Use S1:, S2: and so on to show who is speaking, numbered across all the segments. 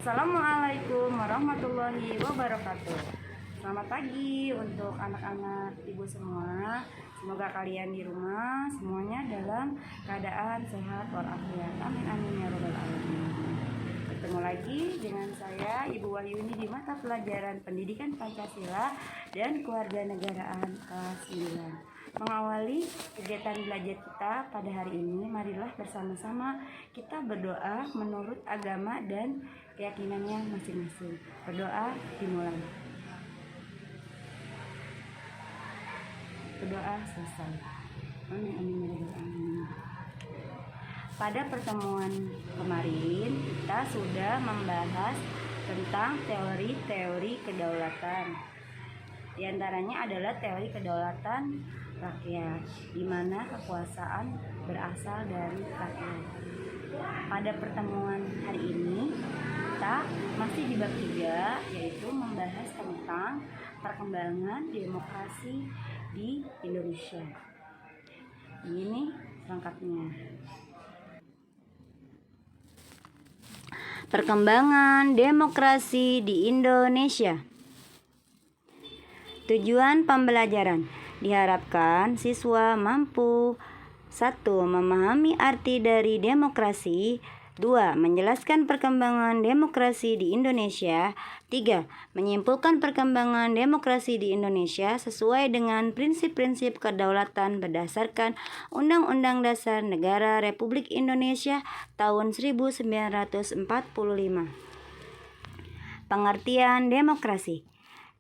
S1: Assalamualaikum warahmatullahi wabarakatuh. Selamat pagi untuk anak-anak ibu semua. Semoga kalian di rumah semuanya dalam keadaan sehat walafiat. Amin amin ya robbal alamin. Ketemu lagi dengan saya Ibu Wahyuni di mata pelajaran Pendidikan Pancasila dan Kewarganegaraan kelas 9. Mengawali kegiatan belajar kita pada hari ini, marilah bersama-sama kita berdoa menurut agama dan keyakinannya masing-masing. Berdoa dimulai. Berdoa selesai. Amin amin ya rabbal alamin. Pada pertemuan kemarin kita sudah membahas tentang teori-teori kedaulatan. Di antaranya adalah teori kedaulatan rakyat, di mana kekuasaan berasal dari rakyat. Pada pertemuan hari ini kita masih di bab 3, yaitu membahas tentang perkembangan demokrasi di Indonesia. Ini lengkapnya. Perkembangan demokrasi di Indonesia. Tujuan pembelajaran diharapkan siswa mampu 1. Memahami arti dari demokrasi. 2. Menjelaskan perkembangan demokrasi di Indonesia. 3. Menyimpulkan perkembangan demokrasi di Indonesia sesuai dengan prinsip-prinsip kedaulatan berdasarkan Undang-Undang Dasar Negara Republik Indonesia tahun 1945. Pengertian demokrasi.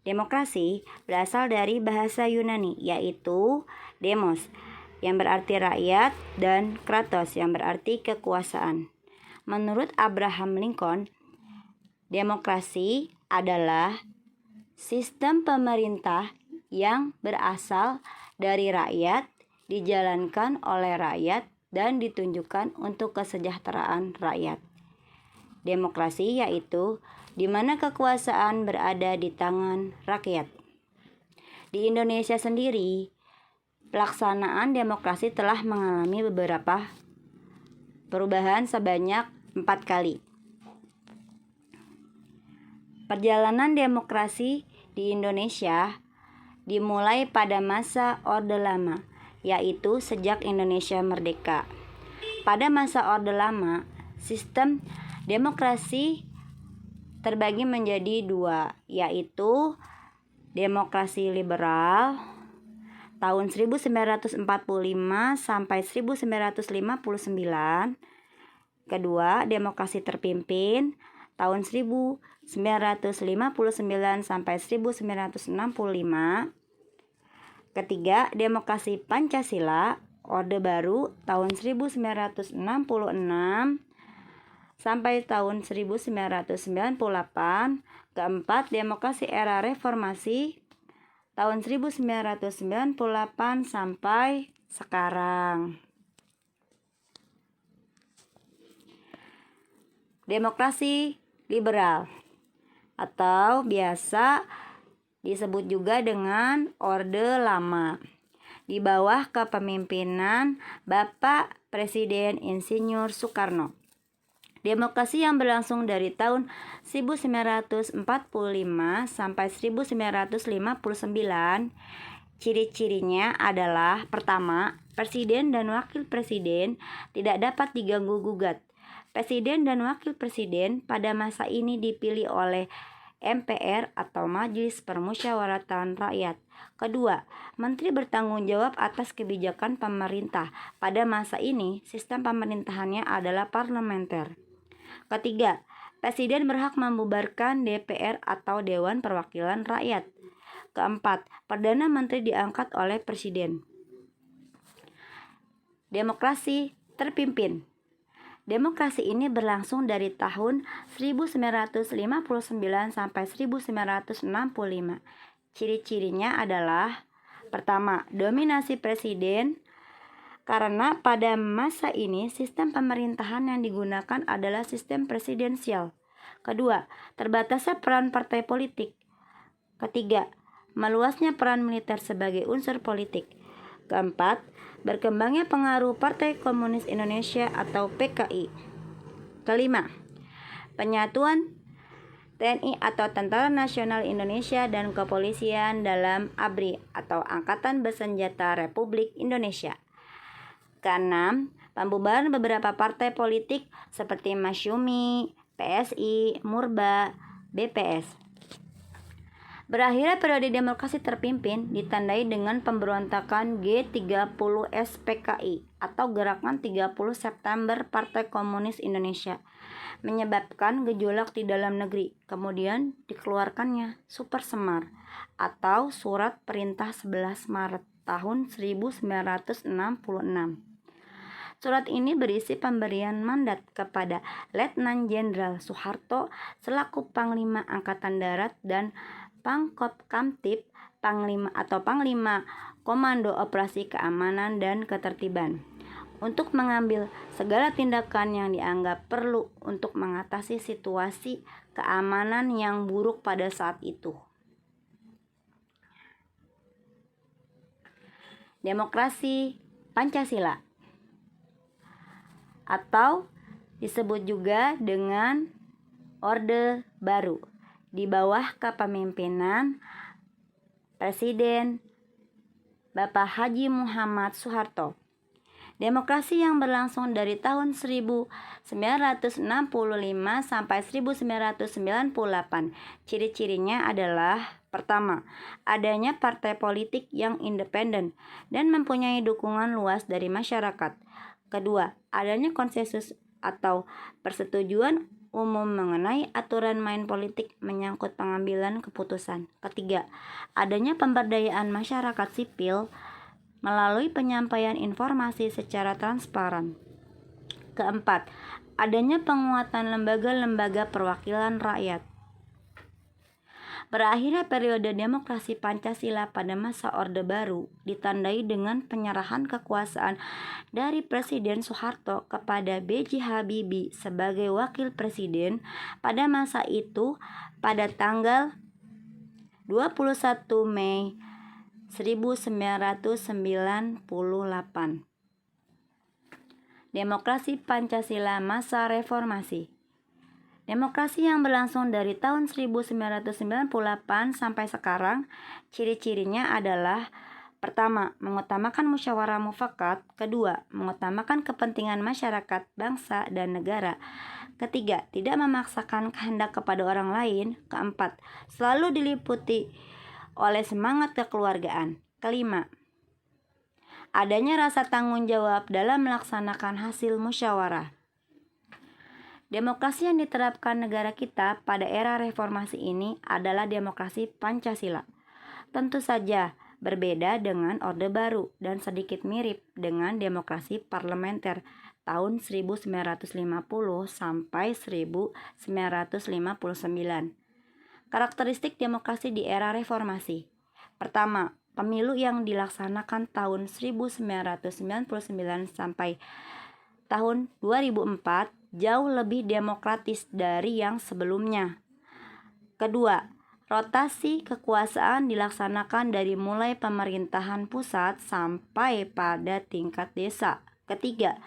S1: Demokrasi berasal dari bahasa Yunani, yaitu demos, yang berarti rakyat, dan kratos, yang berarti kekuasaan. Menurut Abraham Lincoln, demokrasi adalah sistem pemerintah yang berasal dari rakyat, dijalankan oleh rakyat, dan ditunjukkan untuk kesejahteraan rakyat. Demokrasi yaitu di mana kekuasaan berada di tangan rakyat. Di Indonesia sendiri, pelaksanaan demokrasi telah mengalami beberapa perubahan sebanyak 4 kali. Perjalanan demokrasi di Indonesia dimulai pada masa Orde Lama, yaitu sejak Indonesia merdeka. Pada masa Orde Lama, sistem demokrasi terbagi menjadi 2, yaitu demokrasi liberal tahun 1945 sampai 1959. Kedua, demokrasi terpimpin tahun 1959 sampai 1965. Ketiga, demokrasi Pancasila Orde Baru tahun 1966 sampai tahun 1998. Keempat, demokrasi era reformasi tahun 1998 sampai sekarang. Demokrasi liberal atau biasa disebut juga dengan Orde Lama, di bawah kepemimpinan Bapak Presiden Insinyur Soekarno. Demokrasi yang berlangsung dari tahun 1945 sampai 1959. Ciri-cirinya adalah: pertama, presiden dan wakil presiden tidak dapat diganggu-gugat. Presiden dan wakil presiden pada masa ini dipilih oleh MPR atau Majelis Permusyawaratan Rakyat. Kedua, menteri bertanggung jawab atas kebijakan pemerintah. Pada masa ini, sistem pemerintahannya adalah parlementer. Ketiga, presiden berhak membubarkan DPR atau Dewan Perwakilan Rakyat. Keempat, perdana menteri diangkat oleh presiden. Demokrasi terpimpin. Demokrasi ini berlangsung dari tahun 1959 sampai 1965. Ciri-cirinya adalah: pertama, dominasi presiden, karena pada masa ini sistem pemerintahan yang digunakan adalah sistem presidensial. Kedua, terbatasnya peran partai politik. Ketiga, meluasnya peran militer sebagai unsur politik. Keempat, berkembangnya pengaruh Partai Komunis Indonesia atau PKI. Kelima, penyatuan TNI atau Tentara Nasional Indonesia dan Kepolisian dalam ABRI atau Angkatan Bersenjata Republik Indonesia. Keenam, pembubaran beberapa partai politik seperti Masyumi, PSI, Murba, BPS. Berakhirnya periode demokrasi terpimpin ditandai dengan pemberontakan G30 SPKI atau Gerakan 30 September Partai Komunis Indonesia, menyebabkan gejolak di dalam negeri. Kemudian dikeluarkannya Super Semar atau Surat Perintah 11 Maret tahun 1966. Surat ini berisi pemberian mandat kepada Letnan Jenderal Soeharto selaku Panglima Angkatan Darat dan Pangkopkamtib Panglima Komando Operasi Keamanan dan Ketertiban untuk mengambil segala tindakan yang dianggap perlu untuk mengatasi situasi keamanan yang buruk pada saat itu. Demokrasi Pancasila atau disebut juga dengan Orde Baru di bawah kepemimpinan Presiden Bapak Haji Muhammad Soeharto. Demokrasi yang berlangsung dari tahun 1965 sampai 1998. Ciri-cirinya adalah: pertama, adanya partai politik yang independen dan mempunyai dukungan luas dari masyarakat. Kedua, adanya konsensus atau persetujuan umum mengenai aturan main politik menyangkut pengambilan keputusan. Ketiga, adanya pemberdayaan masyarakat sipil melalui penyampaian informasi secara transparan. Keempat, adanya penguatan lembaga-lembaga perwakilan rakyat. Berakhirnya periode demokrasi Pancasila pada masa Orde Baru ditandai dengan penyerahan kekuasaan dari Presiden Soeharto kepada B.J. Habibie sebagai wakil presiden pada masa itu pada tanggal 21 Mei 1998. Demokrasi Pancasila masa reformasi. Demokrasi yang berlangsung dari tahun 1998 sampai sekarang, ciri-cirinya adalah: pertama, mengutamakan musyawarah mufakat. Kedua, mengutamakan kepentingan masyarakat, bangsa, dan negara. Ketiga, tidak memaksakan kehendak kepada orang lain. Keempat, selalu diliputi oleh semangat kekeluargaan. Kelima, adanya rasa tanggung jawab dalam melaksanakan hasil musyawarah. Demokrasi yang diterapkan negara kita pada era reformasi ini adalah demokrasi Pancasila. Tentu saja berbeda dengan Orde Baru dan sedikit mirip dengan demokrasi parlementer tahun 1950 sampai 1959. Karakteristik demokrasi di era reformasi. Pertama, pemilu yang dilaksanakan tahun 1999 sampai tahun 2004 jauh lebih demokratis dari yang sebelumnya. Kedua, rotasi kekuasaan dilaksanakan dari mulai pemerintahan pusat sampai pada tingkat desa. Ketiga,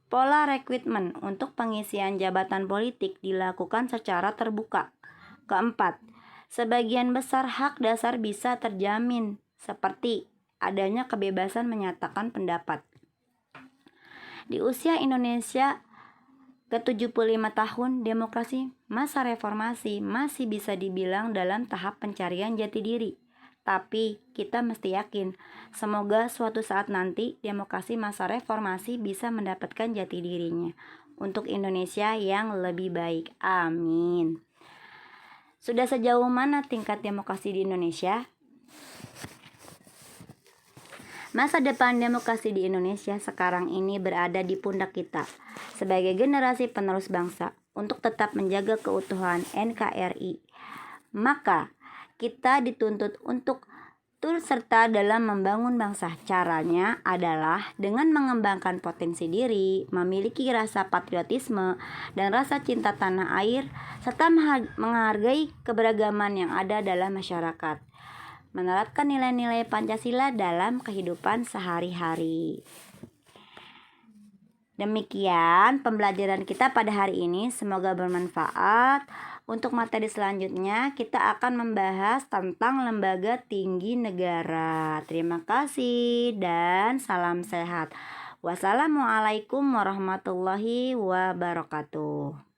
S1: pola rekrutmen untuk pengisian jabatan politik dilakukan secara terbuka. Keempat, sebagian besar hak dasar bisa terjamin, seperti adanya kebebasan menyatakan pendapat. Di usia Indonesia ke-75 tahun, demokrasi masa reformasi masih bisa dibilang dalam tahap pencarian jati diri. Tapi kita mesti yakin, semoga suatu saat nanti demokrasi masa reformasi bisa mendapatkan jati dirinya untuk Indonesia yang lebih baik. Amin. Sudah sejauh mana tingkat demokrasi di Indonesia? Masa depan demokrasi di Indonesia sekarang ini berada di pundak kita sebagai generasi penerus bangsa untuk tetap menjaga keutuhan NKRI. Maka kita dituntut untuk turut serta dalam membangun bangsa. Caranya adalah dengan mengembangkan potensi diri, memiliki rasa patriotisme dan rasa cinta tanah air, serta menghargai keberagaman yang ada dalam masyarakat. Menerapkan nilai-nilai Pancasila dalam kehidupan sehari-hari. Demikian pembelajaran kita pada hari ini, semoga bermanfaat. Untuk materi selanjutnya kita akan membahas tentang lembaga tinggi negara. Terima kasih dan salam sehat. Wassalamualaikum warahmatullahi wabarakatuh.